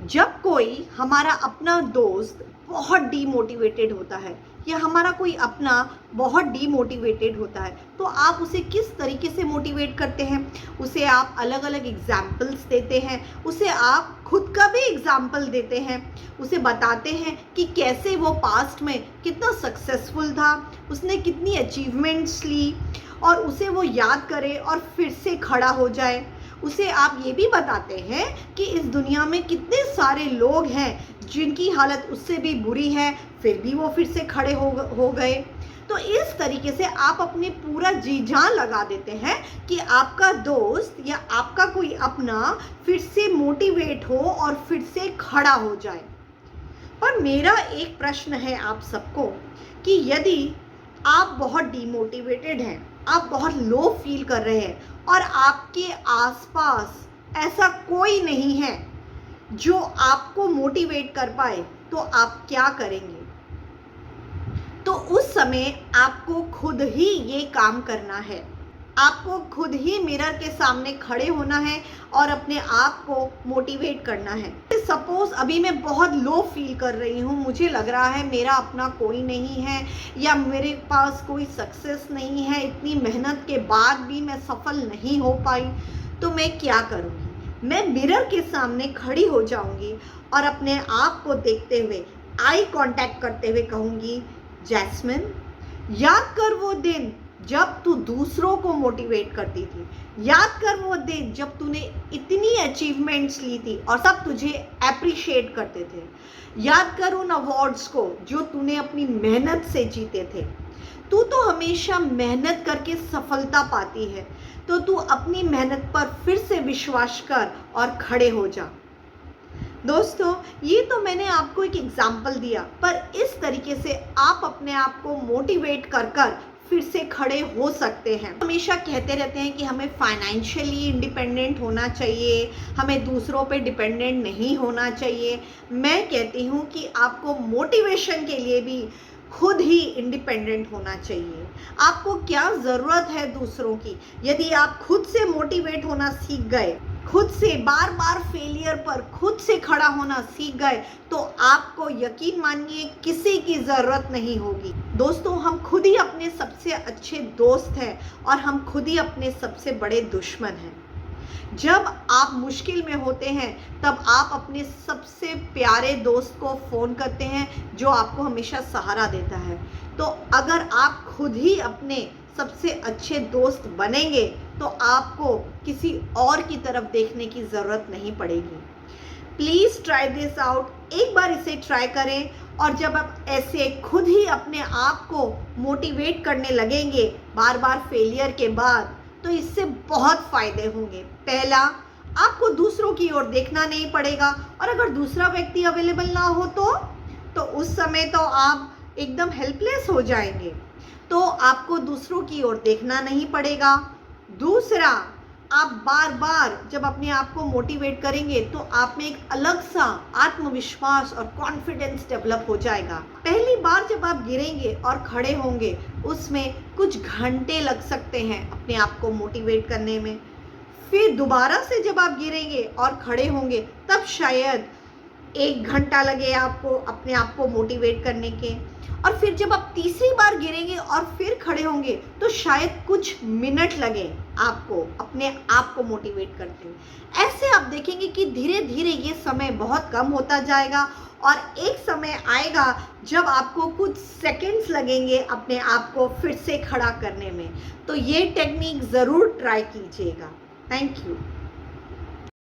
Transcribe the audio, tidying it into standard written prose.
जब कोई हमारा अपना दोस्त बहुत डीमोटिवेटेड होता है या हमारा कोई अपना बहुत डीमोटिवेटेड होता है तो आप उसे किस तरीके से मोटिवेट करते हैं। उसे आप अलग अलग एग्जाम्पल्स देते हैं, उसे आप खुद का भी एग्जाम्पल देते हैं, उसे बताते हैं कि कैसे वो पास्ट में कितना सक्सेसफुल था, उसने कितनी अचीवमेंट्स ली और उसे वो याद करे और फिर से खड़ा हो जाए। उसे आप ये भी बताते हैं कि इस दुनिया में कितने सारे लोग हैं जिनकी हालत उससे भी बुरी है, फिर भी वो फिर से खड़े हो गए। तो इस तरीके से आप अपने पूरा जी जान लगा देते हैं कि आपका दोस्त या आपका कोई अपना फिर से मोटिवेट हो और फिर से खड़ा हो जाए। पर मेरा एक प्रश्न है आप सबको कि यदि आप बहुत डीमोटिवेटेड हैं, आप बहुत लो फील कर रहे हैं और आपके आसपास ऐसा कोई नहीं है जो आपको मोटिवेट कर पाए, तो आप क्या करेंगे? तो उस समय आपको खुद ही ये काम करना है। आपको खुद ही मिरर के सामने खड़े होना है और अपने आप को मोटिवेट करना है। सपोज अभी मैं बहुत लो फील कर रही हूँ, मुझे लग रहा है मेरा अपना कोई नहीं है या मेरे पास कोई सक्सेस नहीं है, इतनी मेहनत के बाद भी मैं सफल नहीं हो पाई, तो मैं क्या करूँगी? मैं मिरर के सामने खड़ी हो जाऊँगी और अपने आप को देखते हुए आई कांटेक्ट करते हुए कहूँगी, जैस्मिन, याद कर वो दिन जब तू दूसरों को मोटिवेट करती थी। याद कर वो दिन जब तूने इतनी अचीवमेंट्स ली थी और सब तुझे अप्रिशिएट करते थे। याद कर उन अवार्ड्स को जो तूने अपनी मेहनत से जीते थे। तू तो हमेशा मेहनत करके सफलता पाती है, तो तू अपनी मेहनत पर फिर से विश्वास कर और खड़े हो जा। दोस्तों, ये तो मैंने आपको एक एग्जाम्पल दिया, पर इस तरीके से आप अपने आप को मोटिवेट कर कर फिर से खड़े हो सकते हैं। हमेशा कहते रहते हैं कि हमें फाइनेंशियली इंडिपेंडेंट होना चाहिए, हमें दूसरों पे डिपेंडेंट नहीं होना चाहिए। मैं कहती हूँ कि आपको मोटिवेशन के लिए भी खुद ही इंडिपेंडेंट होना चाहिए। आपको क्या ज़रूरत है दूसरों की? यदि आप खुद से मोटिवेट होना सीख गए, खुद से बार बार फेलियर पर खुद से खड़ा होना सीख गए, तो आपको यकीन मानिए किसी की ज़रूरत नहीं होगी। दोस्तों, हम खुद ही अपने सबसे अच्छे दोस्त हैं और हम खुद ही अपने सबसे बड़े दुश्मन हैं। जब आप मुश्किल में होते हैं तब आप अपने सबसे प्यारे दोस्त को फ़ोन करते हैं जो आपको हमेशा सहारा देता है। तो अगर आप खुद ही अपने सबसे अच्छे दोस्त बनेंगे तो आपको किसी और की तरफ देखने की ज़रूरत नहीं पड़ेगी। Please try this out. एक बार इसे ट्राई करें और जब आप ऐसे खुद ही अपने आप को मोटिवेट करने लगेंगे बार बार फेलियर के बाद, तो इससे बहुत फ़ायदे होंगे। पहला, आपको दूसरों की ओर देखना नहीं पड़ेगा और अगर दूसरा व्यक्ति अवेलेबल ना हो तो उस समय तो आप एकदम हेल्पलेस हो जाएंगे। तो आपको दूसरों की ओर देखना नहीं पड़ेगा। दूसरा, आप बार बार जब अपने आप को मोटिवेट करेंगे तो आप में एक अलग सा आत्मविश्वास और कॉन्फिडेंस डेवलप हो जाएगा। पहली बार जब आप गिरेंगे और खड़े होंगे उसमें कुछ घंटे लग सकते हैं अपने आप को मोटिवेट करने में। फिर दोबारा से जब आप गिरेंगे और खड़े होंगे तब शायद 1 घंटा लगे आपको अपने आप को मोटिवेट करने के, और फिर जब आप तीसरी बार गिरेंगे और फिर खड़े होंगे तो शायद कुछ मिनट लगे आपको अपने आप को मोटिवेट करते हुए। ऐसे आप देखेंगे कि धीरे धीरे ये समय बहुत कम होता जाएगा और एक समय आएगा जब आपको कुछ सेकंड्स लगेंगे अपने आप को फिर से खड़ा करने में। तो ये टेक्निक ज़रूर ट्राई कीजिएगा। Thank you.